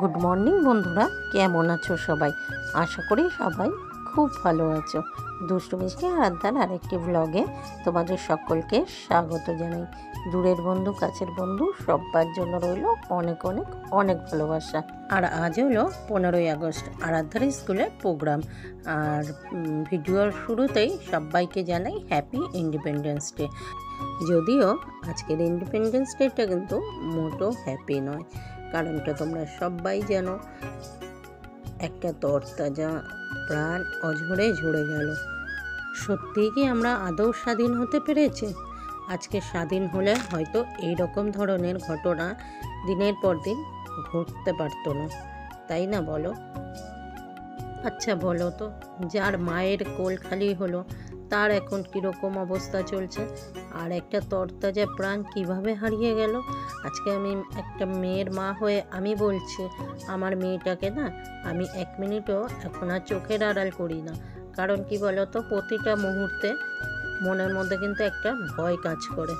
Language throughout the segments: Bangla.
গুড মর্নিং বন্ধুরা, কেমন আছো সবাই? আশা করি সবাই খুব ভালো আছো। দুষ্টু মিষ্টি আরাধ্যার আরেকটি ব্লগে তোমাদের সকলকে স্বাগত জানাই। দূরের বন্ধু কাছের বন্ধু সবার জন্য রইল অনেক অনেক অনেক ভালোবাসা। আর আজ হলো 15ই আগস্ট, আরাধ্যার স্কুলে প্রোগ্রাম। আর ভিডিওর শুরুতেই সবাইকে জানাই হ্যাপি ইন্ডিপেন্ডেন্স ডে। যদিও আজকের ইন্ডিপেন্ডেন্স ডেটা কিন্তু মোটো হ্যাপি নয়, কারণটা তোমরা সবাই জানো। একটা তরতাজা প্রাণ অঝরে ঝরে গেল। সত্যিই কি আমরা আদৌ স্বাধীন হতে পেরেছি? আজকে স্বাধীন হলে হয়তো এই রকম ধরনের ঘটনা দিনের পর দিন ঘটতে পারতো না, তাই না বলো? আচ্ছা বলো তো, যার মায়ের কোল খালি হলো তার এখন কীরকম অবস্থা চলছে? আর একটা তরতাজা প্রাণ কিভাবে হারিয়ে গেল? আজকে আমি একটা মেয়ের মা হয়ে আমি বলছি, আমার মেয়েটাকে না আমি 1 মিনিটও এখন আর চোখের আড়াল করি না। কারণ কি বলো তো, প্রতিটা মুহূর্তে মনের মধ্যে কিন্তু একটা ভয় কাজ করে।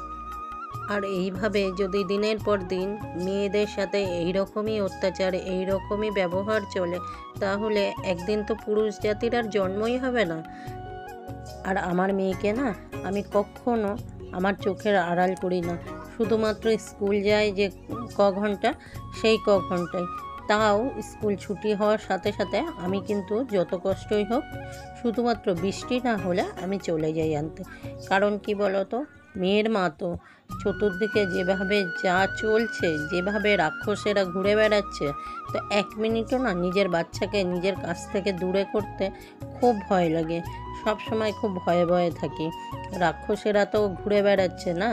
আর এইভাবে যদি দিনের পর দিন মেয়েদের সাথে এইরকমই অত্যাচার, এইরকমই ব্যবহার চলে, তাহলে একদিন তো পুরুষ জাতির আর জন্মই হবে না। আর আমার মেয়েকে না আমি কখনো আমার চোখের আড়াল করি না। শুধুমাত্র স্কুল যায় যে ঘন্টা, সেই ঘন্টায়, তাও স্কুল ছুটি হওয়ার সাথে সাথে আমি কিন্তু যত কষ্টই হোক, শুধুমাত্র বৃষ্টি না হলে আমি চলে যাই আনতে। কারণ কি বলো তো, মেয়ের মা তো, চতুর্দিকে যেভাবে যা চলছে, যেভাবে রাক্ষসেরা ঘুরে বেড়াচ্ছে, তো 1 মিনিটও না নিজের বাচ্চাকে নিজের কাছ থেকে দূরে করতে খুব ভয় লাগে। সব সময় খুব ভয়ে ভয়ে থাকি। রাক্ষসেরা তো ঘুরে বেড়াচ্ছে না।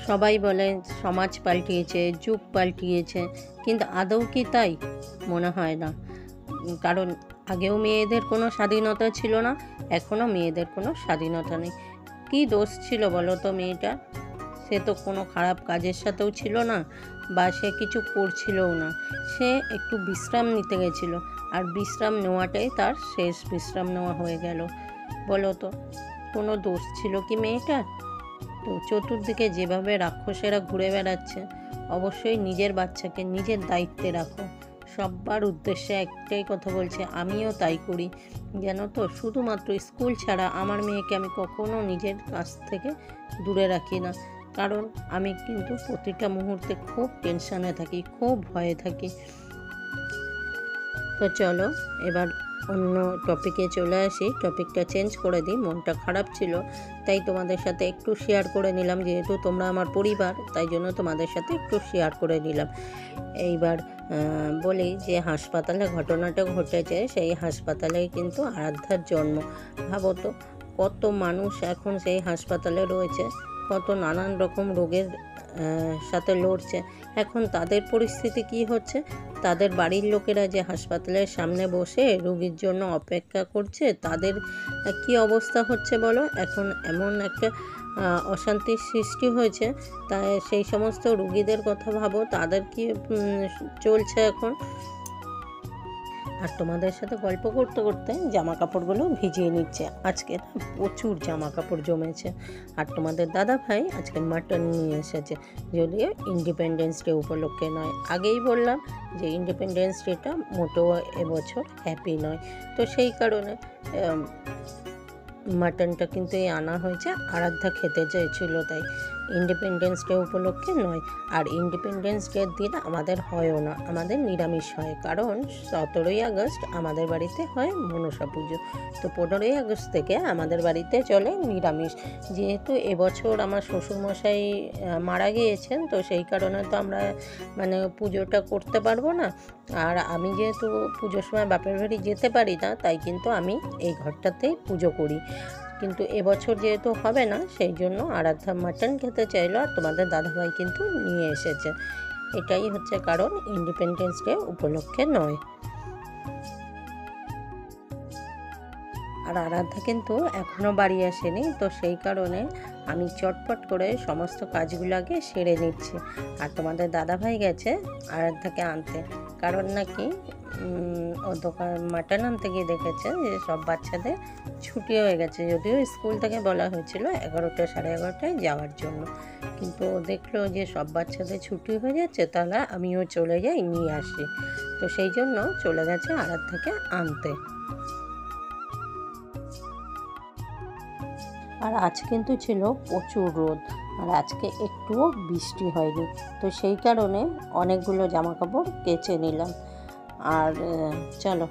সবাই বলে সমাজ পাল্টিয়েছে, যুগ পাল্টিয়েছে, কিন্তু আদৌ কি তাই? মনে হয় না। কারণ আগেও মেয়েদের কোনো স্বাধীনতা ছিল না, এখনও মেয়েদের কোনো স্বাধীনতা নেই। কী দোষ ছিল বলো তো মেয়েটা? সে তো কোনো খারাপ কাজের সাথেও ছিল না, বা সে কিছু করছিলও না। সে একটু বিশ্রাম নিতে গেছিলো, আর বিশ্রাম নেওয়াটাই তার শেষ বিশ্রাম নেওয়া হয়ে গেল। বলো তো, কোনো দোষ ছিল কি মেয়েটার? তো চতুর্দিকে যেভাবে রাক্ষসেরা ঘুরে বেড়াচ্ছে, অবশ্যই নিজের বাচ্চাকে নিজের দায়িত্বে রাখো। সবার উদ্দেশ্যে একটাই কথা বলছে, আমিও তাই করি জানো তো। শুধুমাত্র স্কুল ছাড়া আমার মেয়েকে আমি কখনো নিজের কাছ থেকে দূরে রাখি না। কারণ আমি কিন্তু প্রতিটা মুহূর্তে খুব টেনশানে থাকি, খুব ভয়ে থাকি। তো চলো এবার অন্য টপিকে চলে আসি। টপিকটা চেঞ্জ করে দিই, মনটা খারাপ ছিল তাই তোমাদের সাথে একটু শেয়ার করে নিলাম। যেহেতু তোমরা আমার পরিবার, তাই জন্য তোমাদের সাথে একটু শেয়ার করে নিলাম। এইবার বলি যে হাসপাতালে ঘটনাটা ঘটেছে, সেই হাসপাতালে কিন্তু আরাধ্যার জন্ম। ভাবো তো, কত মানুষ এখন সেই হাসপাতালে রয়েছে, কত নানান রকম রোগের সাথে লড়ছে। এখন তাদের পরিস্থিতি কি হচ্ছে? তাদের বাড়ির লোকেরা যে হাসপাতালের সামনে বসে রোগীর জন্য অপেক্ষা করছে, তাদের কি অবস্থা হচ্ছে বলো? এখন এমন একটা অশান্তির সৃষ্টি হয়েছে, তাই সেই সমস্ত রোগীদের কথা ভাবো, তাদের কি চলছে এখন। আর তোমাদের সাথে গল্প করতে করতে জামা কাপড়গুলো ভিজিয়ে নিচ্ছে। আজকে প্রচুর জামা কাপড় জমেছে। আর তোমাদের দাদা ভাই আজকে মাটন নিয়ে এসেছে, যদিও ইন্ডিপেন্ডেন্স ডে উপলক্ষে নয়। আগেই বললাম যে ইন্ডিপেন্ডেন্স ডেটা মোটেও এবছর হ্যাপি নয়, তো সেই কারণে মাটনটা কিন্তু আনা হয়েছে। আরাধ্যা খেতে চাইছিল, তাই ইন্ডিপেন্ডেন্স ডে উপলক্ষে নয়। আর ইন্ডিপেন্ডেন্স ডের দিন আমাদের হয়ও না, আমাদের নিরামিষ হয়। কারণ 17ই আগস্ট আমাদের বাড়িতে হয় মনসা পুজো, তো 15ই আগস্ট থেকে আমাদের বাড়িতে চলে নিরামিষ। যেহেতু এবছর আমার শ্বশুরমশাই মারা গিয়েছেন, তো সেই কারণে তো আমরা পুজোটা করতে পারবো না। আর আমি যেহেতু পুজোর সময় বাপের বাড়ি যেতে পারি না, তাই কিন্তু আমি এই ঘরটাতেই পুজো করি। কিন্তু এবছর যেহেতু হবে না, সেই জন্য আরাধ্যা মাটন খেতে চাইলো, আর তোমাদের দাদাভাই কিন্তু নিয়ে এসেছে। এটাই হচ্ছে কারণ, ইন্ডিপেন্ডেন্স ডে উপলক্ষে নয়। আর আরাধ্যা কিন্তু এখনও বাড়ি আসেনি, তো সেই কারণে আমি চটপট করে সমস্ত কাজগুলো আগে সেরে নিচ্ছি। আর তোমাদের দাদাভাই গেছে আরাধ্যাকে আনতে, কারণ নাকি ও দোকান মাটন আনতে গিয়ে দেখেছে যে সব বাচ্চাদের ছুটি হয়ে গেছে, যদিও স্কুল থেকে বলা হয়েছিল 11টা সাড়ে 11টায় যাওয়ার জন্য, কিন্তু ও দেখলো যে সব বাচ্চাদের ছুটি হয়ে যাচ্ছে, তাহলে আমিও চলে যাই নিয়ে আসি। তো সেই জন্য চলে গেছে আরাধ্যাকে আনতে। আর আজ কিন্তু ছিল প্রচুর রোদ, আর আজকে একটুও বৃষ্টি হয়নি, তো সেই কারণে অনেকগুলো জামা কাপড় কেচে নিলাম। আর চলো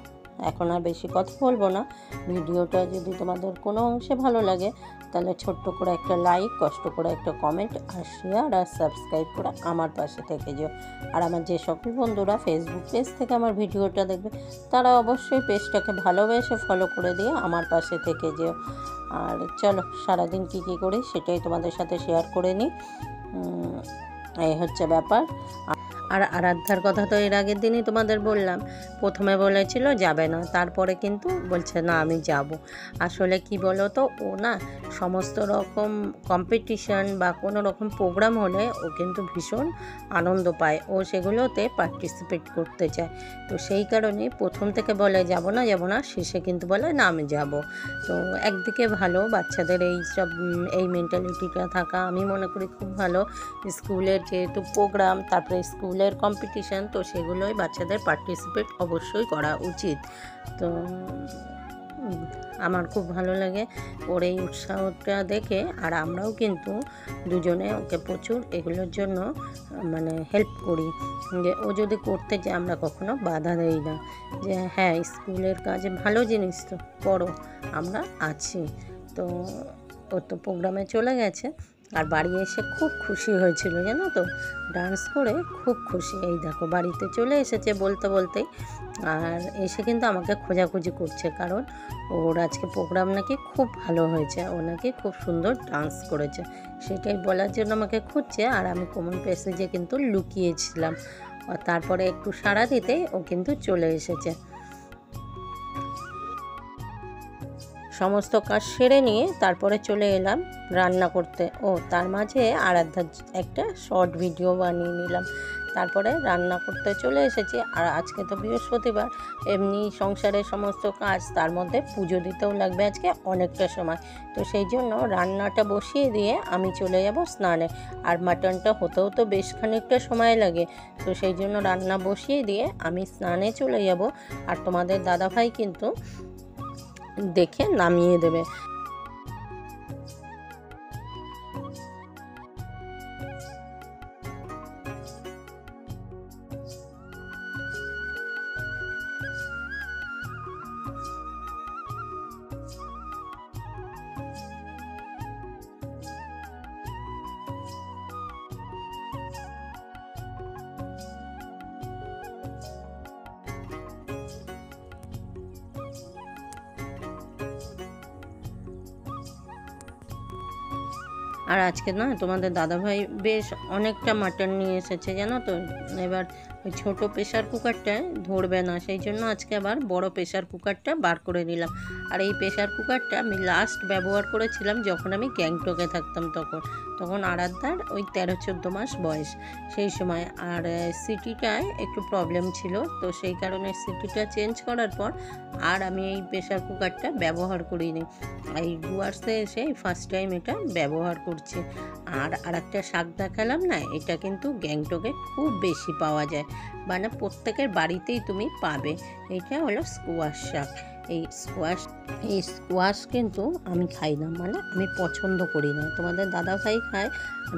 এখন আর বেশি কথা বলবো না। ভিডিওটা যদি তোমাদের কোনো অংশে ভালো লাগে তাহলে ছোট্ট করে একটা লাইক, কষ্ট করে একটা কমেন্ট আর শেয়ার আর সাবস্ক্রাইব করে আমার পাশে থেকে যেও। আর আমার যে সকল বন্ধুরা ফেসবুক পেজ থেকে আমার ভিডিওটা দেখবে তারা অবশ্যই পেজটাকে ভালোবেসে ফলো করে দিয়ে আমার পাশে থেকে যেও। আর চলো সারাদিন কী কী করি সেটাই তোমাদের সাথে শেয়ার করে নিই। এই হচ্ছে ব্যাপার। আর আরাধ্যার কথা তো এর আগের দিনই তোমাদের বললাম, প্রথমে বলেছিল যাবে না, তারপরে কিন্তু বলছে না আমি যাব। আসলে কি বলো তো, ও না সমস্ত রকম কম্পিটিশান বা কোনো রকম প্রোগ্রাম হলে ও কিন্তু ভীষণ আনন্দ পায়, ও সেগুলোতে পার্টিসিপেট করতে চায়। তো সেই কারণে প্রথম থেকে বলে যাব না, শেষে কিন্তু বলে না আমি যাব। তো একদিকে ভালো বাচ্চাদের এই মেন্টালিটিটা থাকা, আমি মনে করি খুব ভালো। স্কুলের যেহেতু প্রোগ্রাম, তারপরে স্কুলের কম্পিটিশান, তো সেগুলোই বাচ্চাদের পার্টিসিপেট অবশ্যই করা উচিত। তো আমার খুব ভালো লাগে ওর এই উৎসাহটা দেখে। আর আমরাও কিন্তু দুজনে ওকে প্রচুর এগুলোর জন্য মানে হেল্প করি, যে ও যদি করতে চায় আমরা কখনো বাধা দেই না, যে হ্যাঁ স্কুলের কাজে ভালো জিনিস তো করো, আমরা আছি। তো ও তো প্রোগ্রামে চলে গেছে, আর বাড়ি এসে খুব খুশি হয়েছিল জানো তো, ডান্স করে খুব খুশি। এই দেখো বাড়িতে চলে এসেছে বলতে বলতেই, আর এসে কিন্তু আমাকে খোঁজাখুঁজি করছে, কারণ ওর আজকে প্রোগ্রাম নাকি খুব ভালো হয়েছে, ও নাকি খুব সুন্দর ডান্স করেছে, সেটাই বলার জন্য আমাকে খুঁজছে। আর আমি কমন প্যাসেজে কিন্তু লুকিয়েছিলাম, আর তারপরে একটু সাড়া দিতেই ও কিন্তু চলে এসেছে। সমস্ত কাজ সেরে নিয়ে তারপরে চলে এলাম রান্না করতে। তার মাঝে আরাধ্যার একটা শর্ট ভিডিও বানিয়ে নিলাম। তারপরে রান্না করতে চলে এসেছি। আর আজকে তো বৃহস্পতিবার, এমনি সংসারের সমস্ত কাজ, তার মধ্যে পুজো দিতেও লাগবে আজকে অনেকটা সময়। তো সেই জন্য রান্নাটা বসিয়ে দিয়ে আমি চলে যাব স্নানে। আর মাটনটা হতেও তো বেশ খানিকটা সময় লাগে, তো সেই জন্য রান্না বসিয়ে দিয়ে আমি স্নানে চলে যাব। আর তোমাদের দাদাভাই কিন্তু দেখে নামিয়ে দেবে। আর আজকে না তোমাদের দাদাভাই বেশ অনেকটা মাটন নিয়ে এসেছে জানো তো। এবার ওই ছোটো প্রেশার কুকারটায় ধরবে না, সেই জন্য আজকে আবার বড় প্রেশার কুকারটা বার করে নিলাম। আর এই প্রেশার কুকারটা আমি লাস্ট ব্যবহার করেছিলাম যখন আমি গ্যাংটকে থাকতাম, তখন আরাধ্যার ওই 13-14 মাস বয়স সেই সময়। আর সিটিটায় একটু প্রবলেম ছিল, তো সেই কারণে সিটিটা চেঞ্জ করার পর আর আমি এই প্রেশার কুকারটা ব্যবহার করিনি। এই ডুয়ার্সে এসে ফার্স্ট টাইম এটা ব্যবহার করছি। আর একটা শাক দেখালাম না, এটা কিন্তু গ্যাংটকে খুব বেশি পাওয়া যায়, মানে প্রত্যেকের বাড়িতেই তুমি পাবে। এটা হলো স্কোয়াশ শাক। এই স্কোয়াশ কিন্তু আমি খাই না, মানে আমি পছন্দ করি না। তোমাদের দাদাভাই খায়,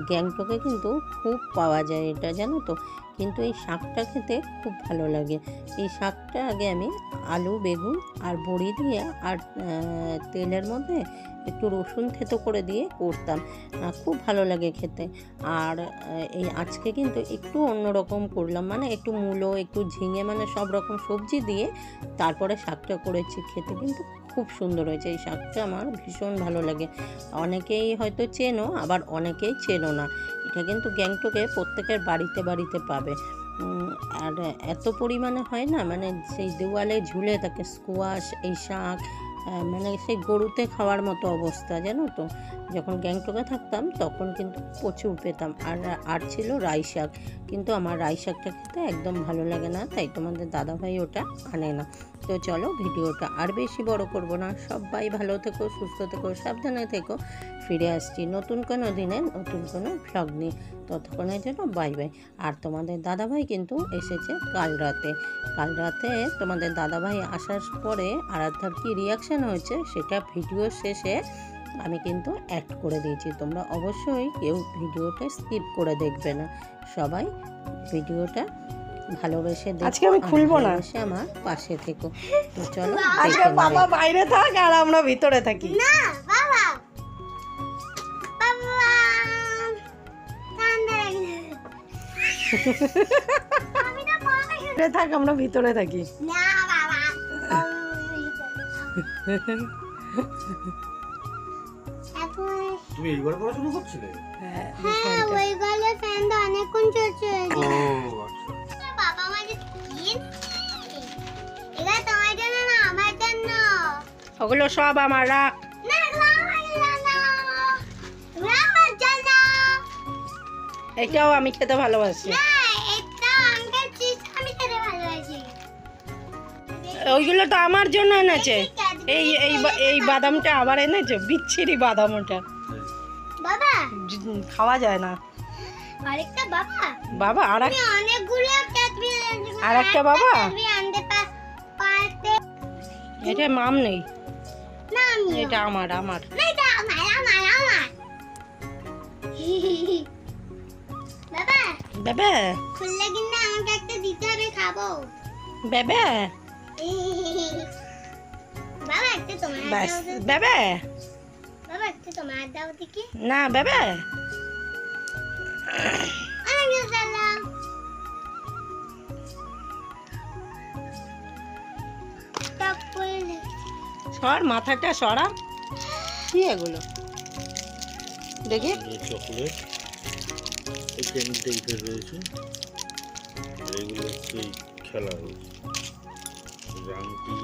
গ্যাংটকে কিন্তু খুব পাওয়া যায় এটা জানো তো। কিন্তু এই শাকটা খেতে খুব ভালো লাগে। এই শাকটা আগে আমি আলু, বেগুন আর বড়ি দিয়ে আর তেলের মধ্যে একটু রসুন থেতো করে দিয়ে করতাম, খুব ভালো লাগে খেতে। আর এই আজকে কিন্তু একটু অন্যরকম করলাম, মানে একটু মূলো, একটু ঝিঙে, মানে সব রকম সবজি দিয়ে তারপরে শাকটা করেছি। খেতে কিন্তু খুব সুন্দর হয়েছে। এই শাকটা আমার ভীষণ ভালো লাগে। অনেকেই হয়তো চেনো, আবার অনেকেই চেনো না। এটা কিন্তু গ্যাংটকে প্রত্যেকের বাড়িতে বাড়িতে পাবে। আর এত পরিমাণে হয় না, মানে সেই দেওয়ালে ঝুলে থাকে স্কোয়াশ, এই শাক, মানে সেই গরুতে খাওয়ার মতো অবস্থা, জানো তো। যখন গ্যাংটকে থাকতাম তখন কিন্তু প্রচুর পেতাম। আর ছিল রাই শাক, কিন্তু আমার রাই শাকটা খেতে একদম ভালো লাগে না, তাই তোমাদের দাদাভাই ওটা আনে না। তো চলো ভিডিওটা আর বেশি বড় করব না। সবাই ভালো থেকো, সুস্থ থেকো, সাবধানে থেকো। ফিরে আসছি নতুন কোনো দিনে নতুন কোনো ভ্লগ নিয়ে। ততক্ষণের জন্য বাই বাই। আর তোমাদের দাদাভাই কিন্তু এসেছে কাল রাতে তোমাদের দাদাভাই আসার পরে আরাধ্যার কি রিয়াকশান হয়েছে সেটা ভিডিও শেষে আমি কিন্তু অ্যাড করে দিয়েছি। তোমরা অবশ্যই কেউ ভিডিওটা স্কিপ করে দেখবে না, সবাই ভিডিওটা ভালোবেসে দেখো। আজকে আমি খুলবো না, ভালোবেসে আমার পাশে থেকো। তো চলো, আজকে বাবা বাইরে থাক আর আমরা ভিতরে থাকি। না বাবা, বাবা ঠান্ডা আমি না বাইরে থাক আমরা ভিতরে থাকি। না বাবা তুমি এইবার পড়াশোনা করছিলে? হ্যাঁ, হ্যাঁ ওই গলে ফ্যানটা অনেকক্ষণ চলছে। ও আচ্ছা। বাবা আমাকে এটা তোমার জন্য না আমার জন্য। ওগুলো সব আমার, রাখ। না এগুলো আমার জন্য, এগুলো আমার জন্য। এটাও আমি খেতে ভালোবাসি। না এটা আঙ্কেল চিজ আমি খেতে ভালোবাসি। ওইগুলো তো আমার জন্য এনেছে। এই বাদামটা আবার এনেছে, বিচ্ছিরি বাদাম ওটা, বাবা খাওয়া যায় না। আরেকটা বাবা, বাবা আর আমি অনেকগুলো ক্যাডবেরি আর একটা বাবা? আনতে পারতে। এটা মাম নেই, না আমি এটা আমার। না এটা আমার বাবা বেবে খুললে কিন্তু আমাকে একটা দিতে হবে, খাবো। বেবে বাবা একটা তোমার ব্যাস, দাও তো। বেবে বাবা একটা তোমার দাও দেখি। না বেবে। অনেক সালাম। সর মাথাটা সরা। কি এগুলো দেখি? চকলেট এই ক্যান্ডি টাইপের রয়েছে, আর এগুলো হচ্ছে খেলা হয়েছে রাংটি